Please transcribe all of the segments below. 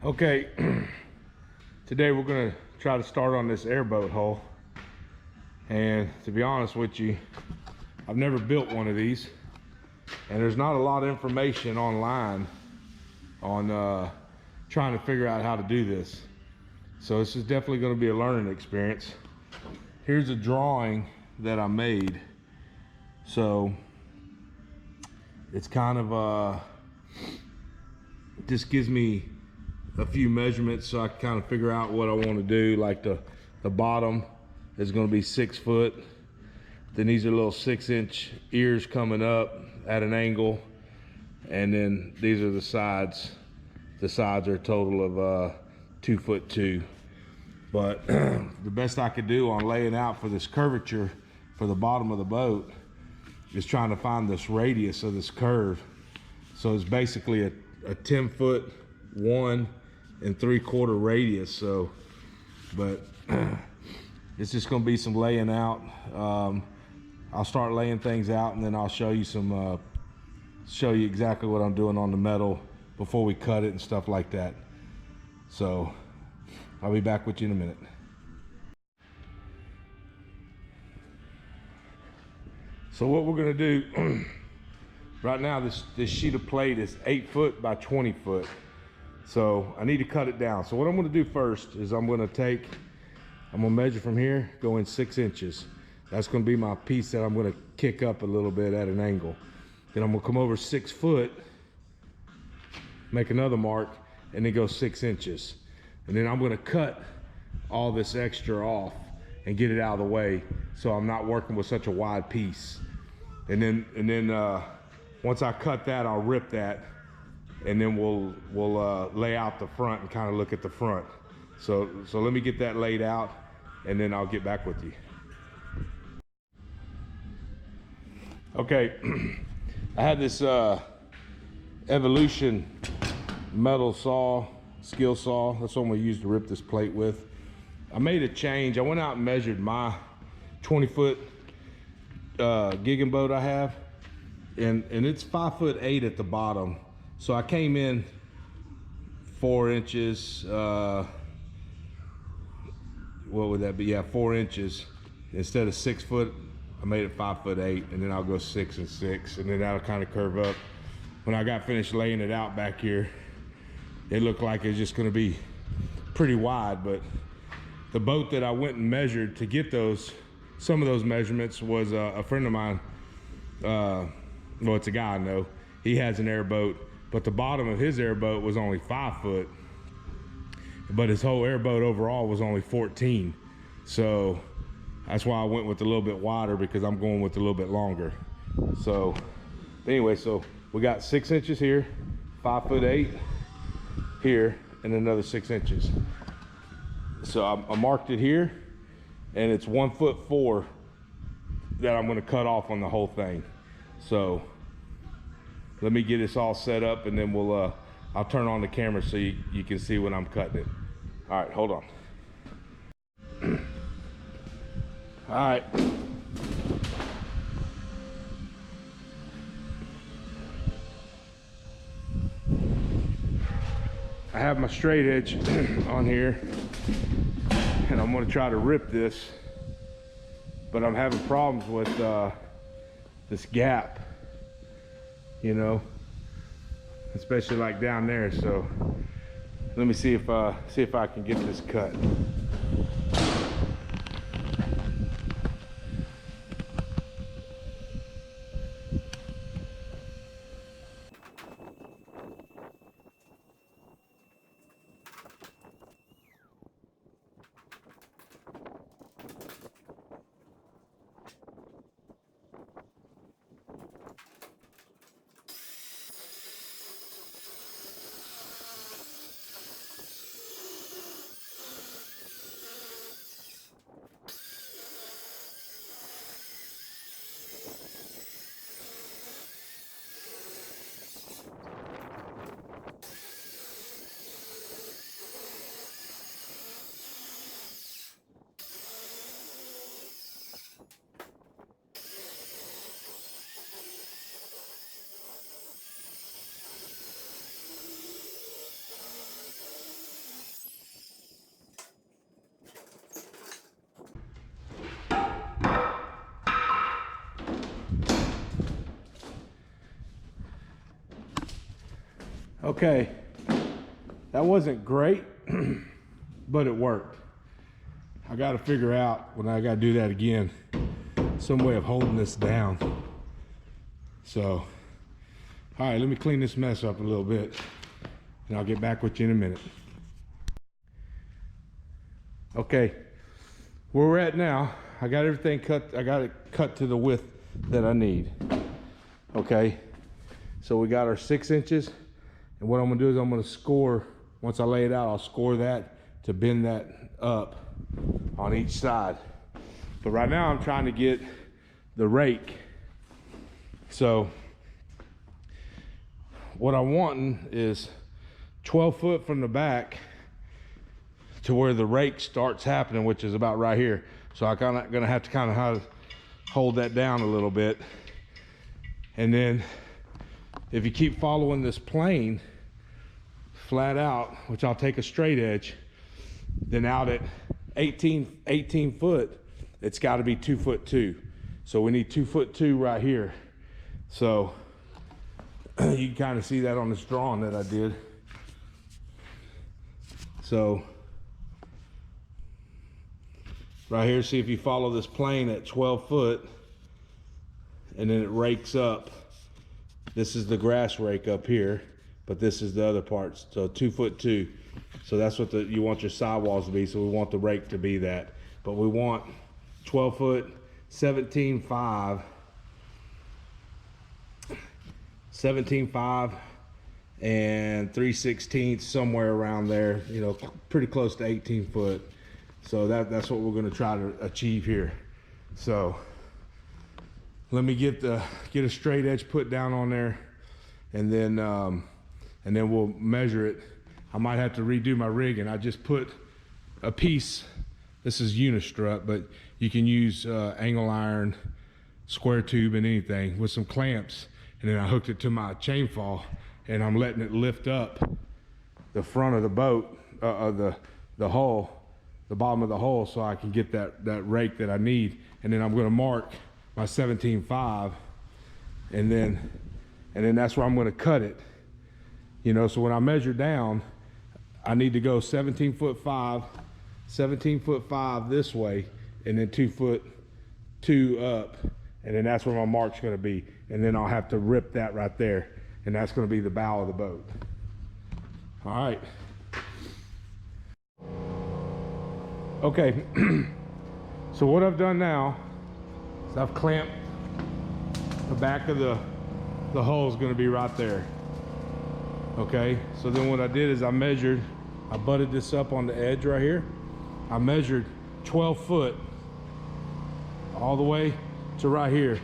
Okay, today we're gonna try to start on this airboat hull. And to be honest with you, I've never built one of these, and there's not a lot of information online on trying to figure out how to do this. So this is definitely gonna be a learning experience. Here's a drawing that I made. So it's kind of just gives me a few measurements so I can kind of figure out what I want to do. Like the bottom is going to be 6 foot. Then these are little 6-inch ears coming up at an angle, and then these are the sides. The sides are a total of 2'2". But the best I could do on laying out for this curvature for the bottom of the boat is trying to find this radius of this curve. So it's basically a 10-foot 1 3/4 radius. So, but it's just going to be some laying out. I'll start laying things out, and then I'll show you show you exactly what I'm doing on the metal before we cut it and stuff like that. So I'll be back with you in a minute. So what we're going to do right now, this sheet of plate is 8 foot by 20 foot. So I need to cut it down. So what I'm going to do first is I'm going to measure from here, go in 6 inches. That's going to be my piece that I'm going to kick up a little bit at an angle. Then I'm going to come over 6 foot, make another mark, and then go 6 inches. And then I'm going to cut all this extra off and get it out of the way, so I'm not working with such a wide piece. And then once I cut that, I'll rip that, and then we'll lay out the front and kind of look at the front. So let me get that laid out, and then I'll get back with you. Okay, I had this Evolution metal saw, skill saw. That's what I'm gonna use to rip this plate with. I made a change. I went out and measured my 20-foot gigging boat I have, and it's 5'8" at the bottom. So I came in 4 inches, what would that be? Yeah, 4 inches. Instead of 6 foot, I made it 5'8", and then I'll go 6 and 6, and then that'll kind of curve up. When I got finished laying it out back here, it looked like it's just gonna be pretty wide. But the boat that I went and measured to get some of those measurements was a friend of mine. Well, it's a guy I know. He has an airboat, but the bottom of his airboat was only 5 foot, but his whole airboat overall was only 14. So that's why I went with a little bit wider, because I'm going with a little bit longer. So anyway, so we got 6 inches here, 5'8" here, and another 6 inches. So I marked it here, and it's 1'4" that I'm going to cut off on the whole thing. So let me get this all set up, and then I'll turn on the camera so you can see when I'm cutting it. All right, hold on. All right. I have my straight edge on here, and I'm going to try to rip this, but I'm having problems with this gap, you know, especially like down there. So let me see if I can get this cut. Okay, that wasn't great, but it worked. I got to figure out when I got to do that again, some way of holding this down. So, all right, let me clean this mess up a little bit and I'll get back with you in a minute. Okay, where we're at now, I got everything cut. I got it cut to the width that I need. Okay, so we got our 6 inches, and what I'm gonna do is I'm gonna score, once I lay it out, I'll score that to bend that up on each side. But right now I'm trying to get the rake. So what I'm wanting is 12 foot from the back to where the rake starts happening, which is about right here. So I'm gonna have to hold that down a little bit. And then if you keep following this plane flat out, which I'll take a straight edge, then out at 18 foot, it's got to be 2 foot 2. So we need 2 foot 2 right here. So you can kind of see that on this drawing that I did. So right here, see if you follow this plane at 12 foot, and then it rakes up. This is the grass rake up here, but this is the other part. So 2 foot 2. So that's what you want your sidewalls to be. So we want the rake to be that. But we want 12 foot, 17.5, 17.5 and 3/16, somewhere around there, you know, pretty close to 18 foot. So that's what we're going to try to achieve here. So let me get a straight edge put down on there, and then we'll measure it. I might have to redo my rigging. I just put a piece, this is unistrut, but you can use angle iron, square tube, and anything with some clamps, and then I hooked it to my chain fall, and I'm letting it lift up the front of the boat, the hull, the bottom of the hull, so I can get that rake that I need. And then I'm going to mark my 17.5, and then that's where I'm going to cut it. You know, so when I measure down, I need to go 17 foot 5 this way, and then 2 foot 2 up, and then that's where my mark's going to be. And then I'll have to rip that right there, and that's going to be the bow of the boat. All right. Okay, so what I've done now is I've clamped the back of the hull is going to be right there. Okay, so then what I did is I butted this up on the edge right here. I measured 12 foot all the way to right here.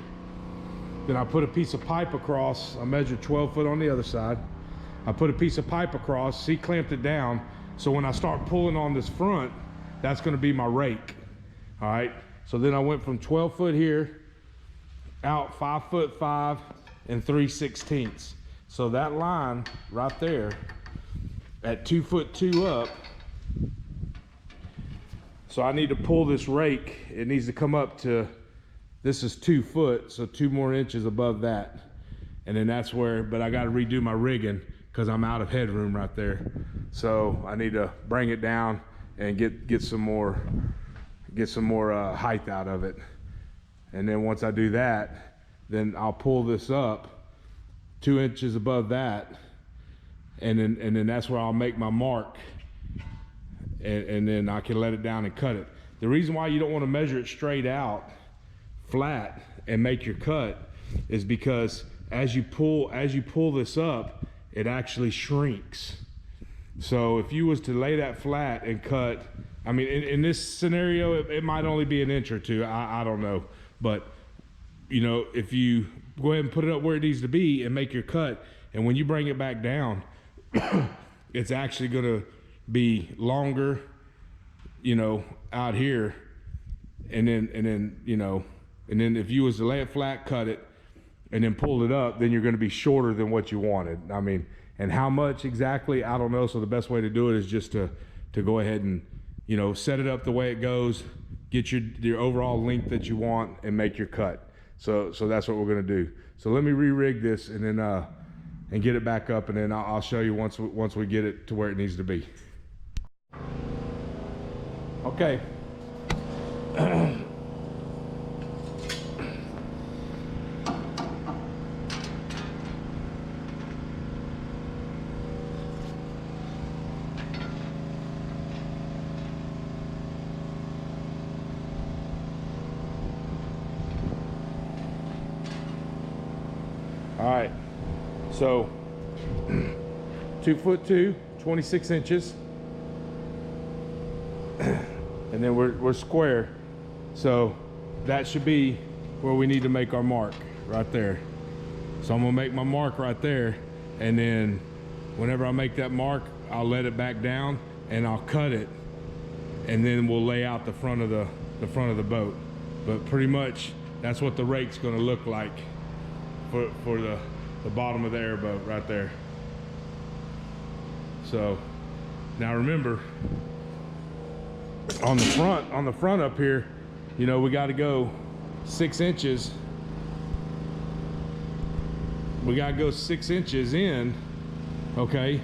Then I put a piece of pipe across. I measured 12 foot on the other side. I put a piece of pipe across, clamped it down. So when I start pulling on this front, that's going to be my rake. All right, so then I went from 12 foot here out 5 foot 5 and 3/16. So that line right there at 2 foot 2 up, so I need to pull this rake. It needs to come up to, this is 2 foot, so 2 more inches above that. And then that's where, but I got to redo my rigging because I'm out of headroom right there. So I need to bring it down and get some more height out of it. And then once I do that, then I'll pull this up 2 inches above that, and then that's where I'll make my mark, and then I can let it down and cut it. The reason why you don't want to measure it straight out flat and make your cut is because as you pull this up, it actually shrinks. So if you was to lay that flat and cut, I mean, in this scenario, it might only be an inch or two. I don't know. But, you know, if you go ahead and put it up where it needs to be and make your cut, and when you bring it back down, it's actually going to be longer, you know, out here. And then, you know, and then if you was to lay it flat, cut it, and then pull it up, then you're going to be shorter than what you wanted. I mean, and how much exactly, I don't know. So the best way to do it is just to go ahead and, you know, set it up the way it goes, get your overall length that you want, and make your cut. So that's what we're gonna do. So let me re-rig this, and and get it back up, and then I'll show you once we get it to where it needs to be. Okay. All right, so 2'2", 26 inches, and then we're square, so that should be where we need to make our mark, right there. So I'm gonna make my mark right there, and then whenever I make that mark, I'll let it back down and I'll cut it, and then we'll lay out the front of the boat. But pretty much that's what the rake's gonna look like for the bottom of the airboat right there. So now remember, on the front up here, you know, we got to go 6 inches. We got to go 6 inches in, okay,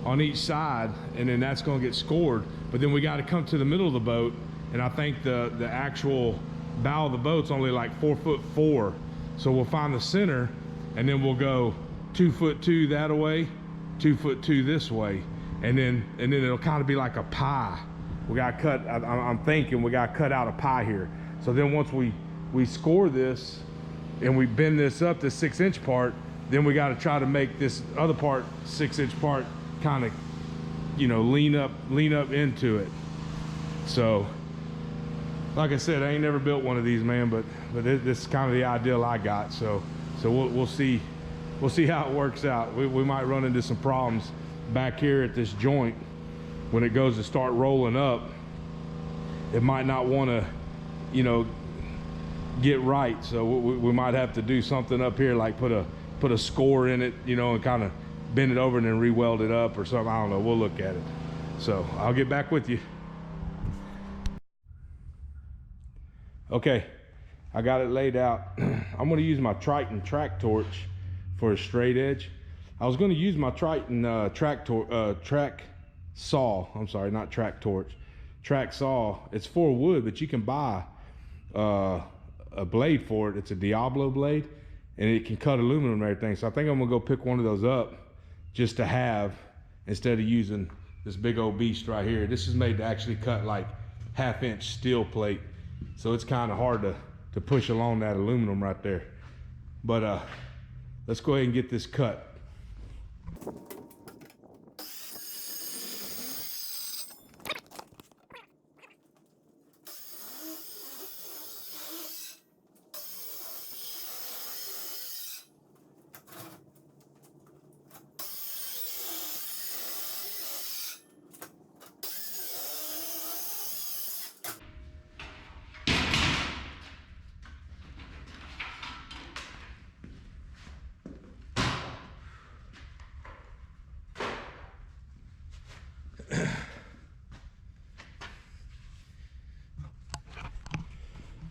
on each side, and then that's going to get scored. But then we got to come to the middle of the boat, and I think the actual bow of the boat's only like 4'4". So we'll find the center, and then we'll go 2'2" that way, 2'2" this way, and then it'll kind of be like a pie. We got to cut. I'm thinking we got to cut out a pie here. So then once we score this and we bend this up, the 6 inch part, then we got to try to make this other part, 6 inch part, kind of, you know, lean up into it. So like I said, I ain't never built one of these, man, but this is kind of the ideal I got. So we'll see how it works out. We might run into some problems back here at this joint when it goes to start rolling up. It might not want to, you know, get right. So we might have to do something up here, like put a score in it, you know, and kind of bend it over and then re-weld it up or something. I don't know. We'll look at it. So I'll get back with you. Okay, I got it laid out. I'm going to use my Triton track torch for a straight edge. I was going to use my Triton track saw. I'm sorry, not track torch. Track saw. It's for wood, but you can buy a blade for it. It's a Diablo blade, and it can cut aluminum and everything. So I think I'm going to go pick one of those up just to have, instead of using this big old beast right here. This is made to actually cut like 1/2 inch steel plate. So it's kind of hard to push along that aluminum right there. But let's go ahead and get this cut.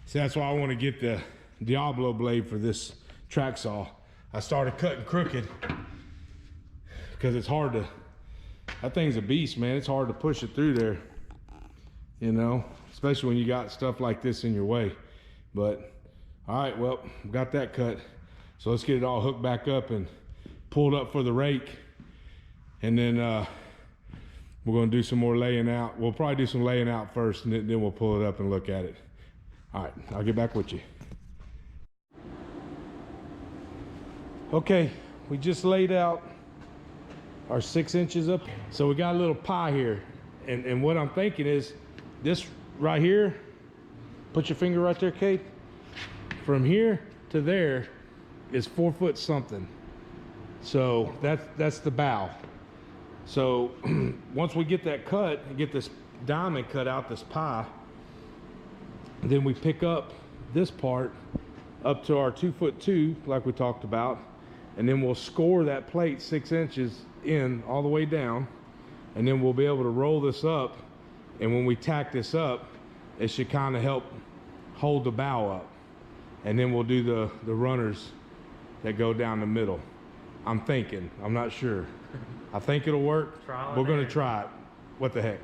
See, that's why I want to get the Diablo blade for this track saw. I started cutting crooked because it's hard to, that thing's a beast, man. It's hard to push it through there, you know, especially when you got stuff like this in your way. But all right, well, got that cut. So let's get it all hooked back up and pulled up for the rake. And then we're going to do some more laying out. We'll probably do some laying out first, and then we'll pull it up and look at it. All right, I'll get back with you. Okay, we just laid out our 6 inches up. So we got a little pie here. And what I'm thinking is this right here, put your finger right there, Kate. From here to there is 4 foot something. So that's the bow. So once we get that cut and get this diamond cut out, this pie, then we pick up this part up to our 2'2", like we talked about, and then we'll score that plate 6 inches in all the way down, and then we'll be able to roll this up, and when we tack this up, it should kind of help hold the bow up, and then we'll do the runners that go down the middle. I'm thinking. I'm not sure. I think it'll work. We're gonna try it. What the heck?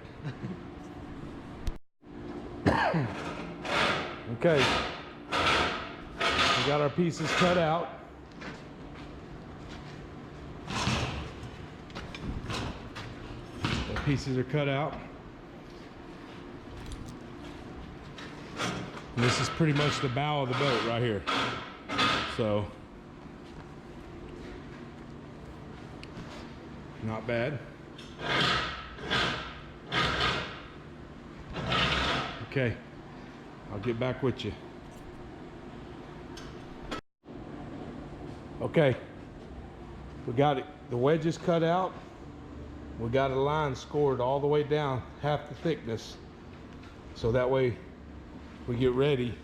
Okay. We got our pieces cut out. The pieces are cut out. And this is pretty much the bow of the boat right here. So, not bad. Okay, I'll get back with you. Okay, we got it. The wedges cut out. We got a line scored all the way down, half the thickness. So that way we get ready,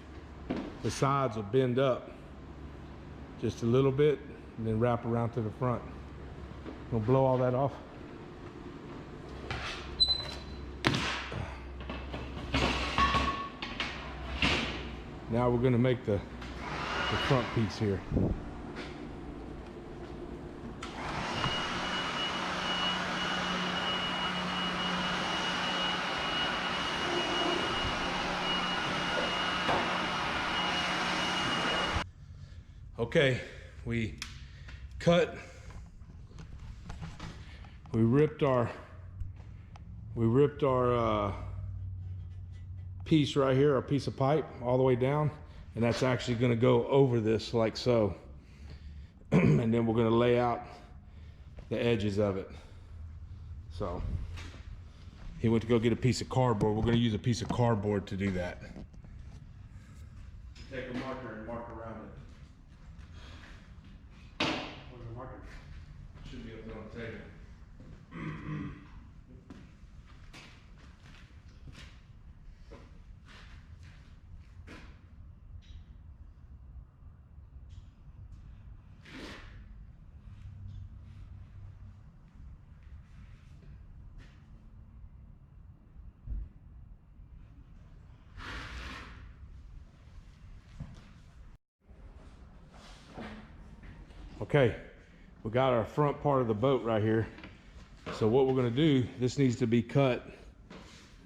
the sides will bend up just a little bit and then wrap around to the front. We'll blow all that off. Now we're gonna make the front piece here. Okay, we ripped our piece right here, our piece of pipe all the way down, and that's actually going to go over this like so. And then we're going to lay out the edges of it. So he went to go get a piece of cardboard. We're going to use a piece of cardboard to do that. Take a marker and mark around it. Where's the marker? Should be up there on the table. Okay, we got our front part of the boat right here. So what we're gonna do, this needs to be cut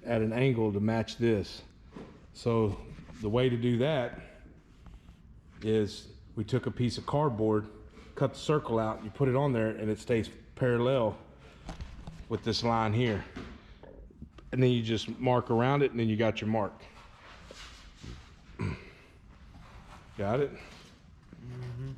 at an angle to match this. So the way to do that is we took a piece of cardboard, cut the circle out, you put it on there and it stays parallel with this line here. And then you just mark around it and then you got your mark. Got it? Mm-hmm.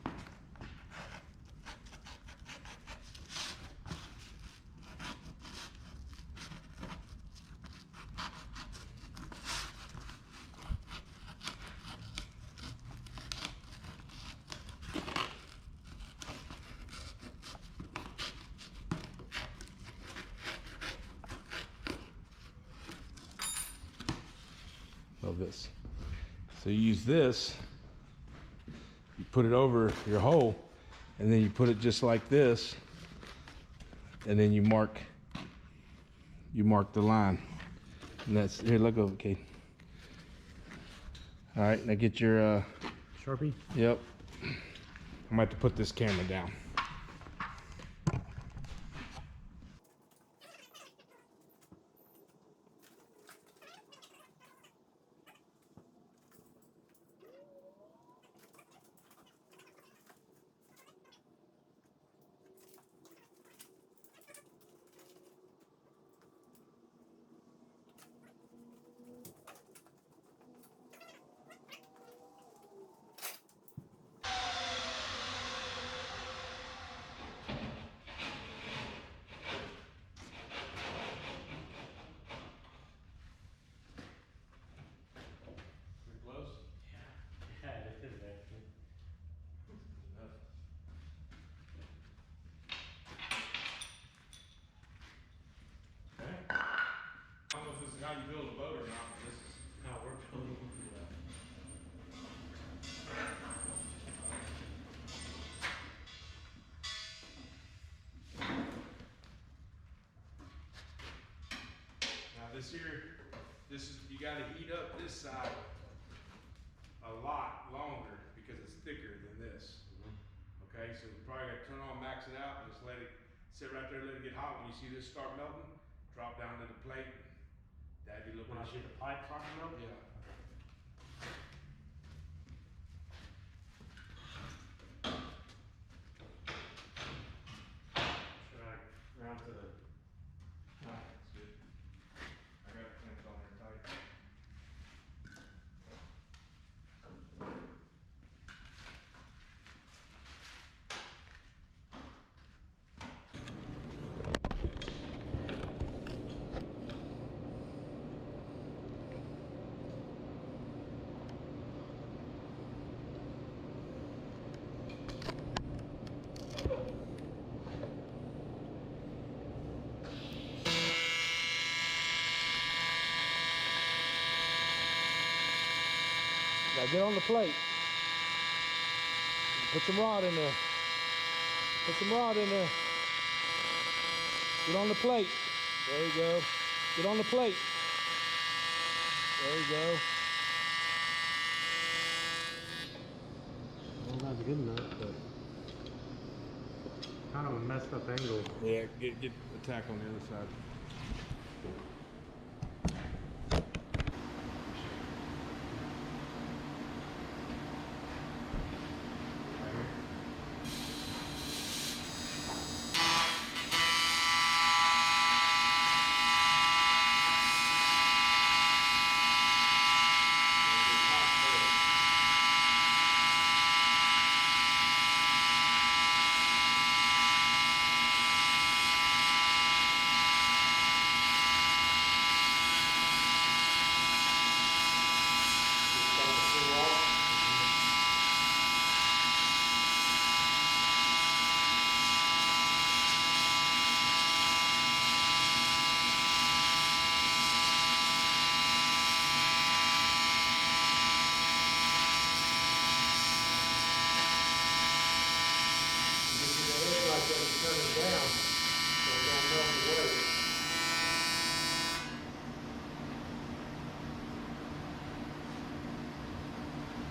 Of this. So you use this, you put it over your hole, and then you put it just like this, and then you mark the line. And that's, here, look over, Kate. All right, now get your Sharpie? Yep. I might have to put this camera down. How you build a boat or not, but this is how we're building it. Now this here, you got to heat up this side a lot longer because it's thicker than this. Okay, Okay, so you probably gotta turn on, max it out, and just let it sit right there, let it get hot. When you see this start melting, drop down to the plate, dab your little When I bit. see the pipe starting to melt? Yeah. Should I round to the... No, that's good. I got the clamps on there tight. Now get on the plate. Put some rod in there. Put some rod in there. Get on the plate. There you go. Get on the plate. There you go. Well, that's good enough, but... Kind of a messed up angle. Yeah, get the tack on the other side.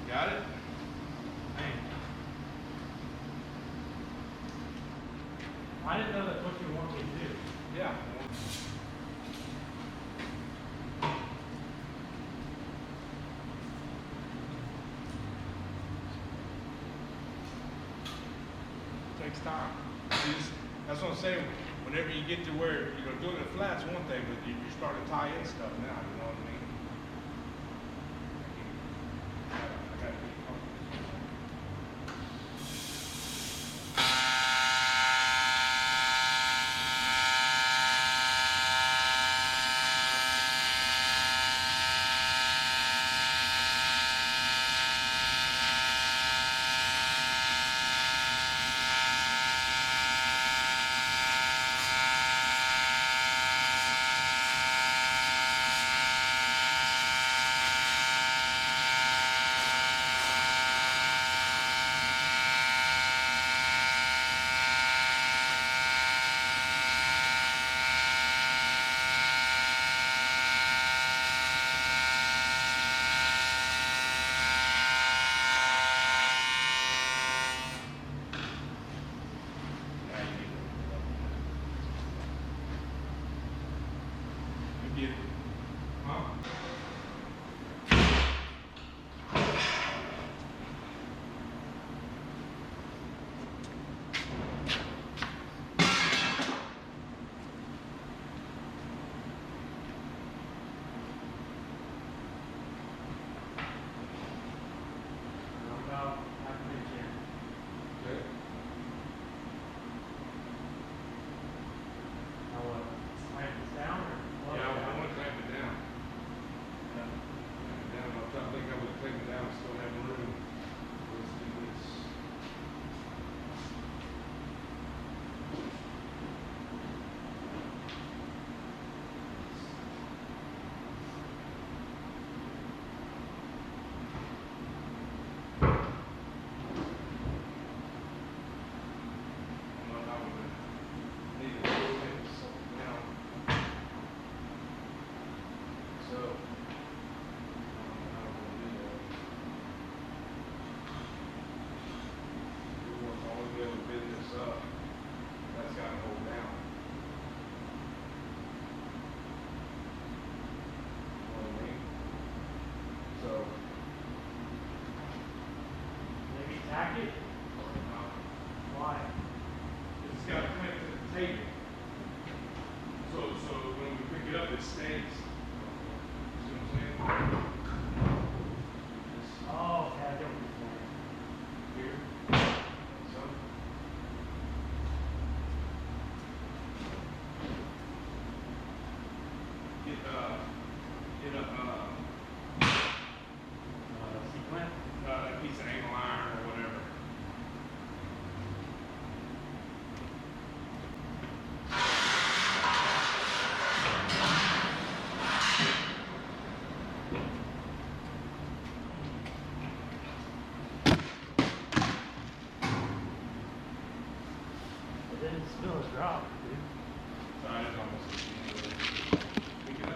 Got it? Man. I didn't know that's what you want me to do. Yeah. Takes time. That's what I'm saying. Whenever you get to where, doing the flat's one thing, but you're starting to tie in stuff now, you know what I mean? I gotta be comfortable. Hack it? Why? It's got to connect to the table. So when we pick it up, it stays. See what I'm saying? Oh, okay, I get what you're saying. Here. So. Get Sequence? a piece of angle iron or whatever. It didn't spill a drop, dude. So I just almost pick it up.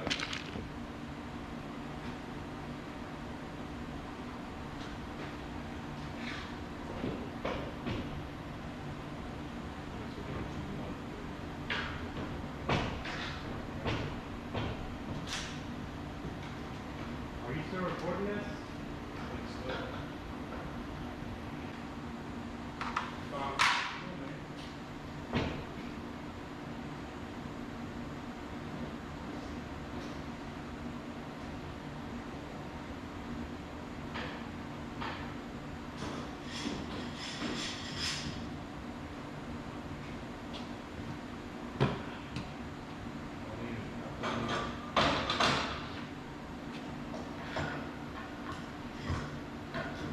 Are you still recording this?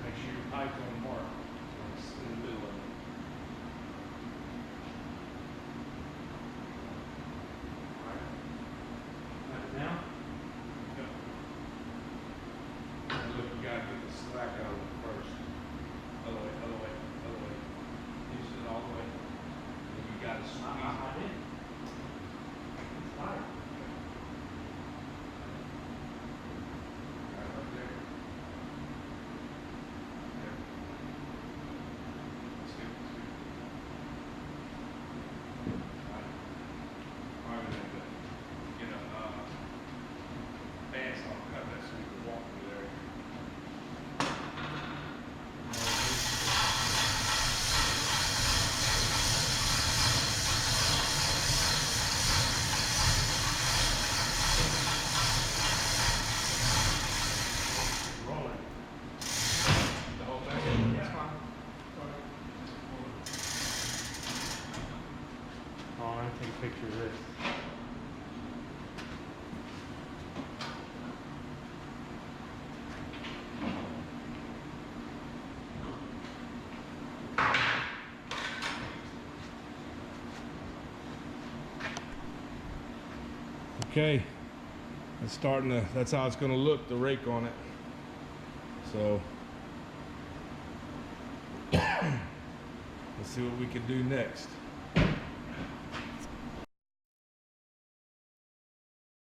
Make sure your pipe's on mark. So it's in the middle of it. Knock it down? And look, you gotta get the slack out of it first. Other way, other way, other way. Use it all the way. And you gotta squeeze it. I did. It's tight. Right up there. There. That's good, that's good. Alright. Alright, we need to get a, bandsaw, cut that so we can walk through there. Rolling. The whole thing? That's fine. Oh, I'm gonna take a picture of this. Okay, it's starting to, that's how it's gonna look, the rake on it. So, let's see what we can do next.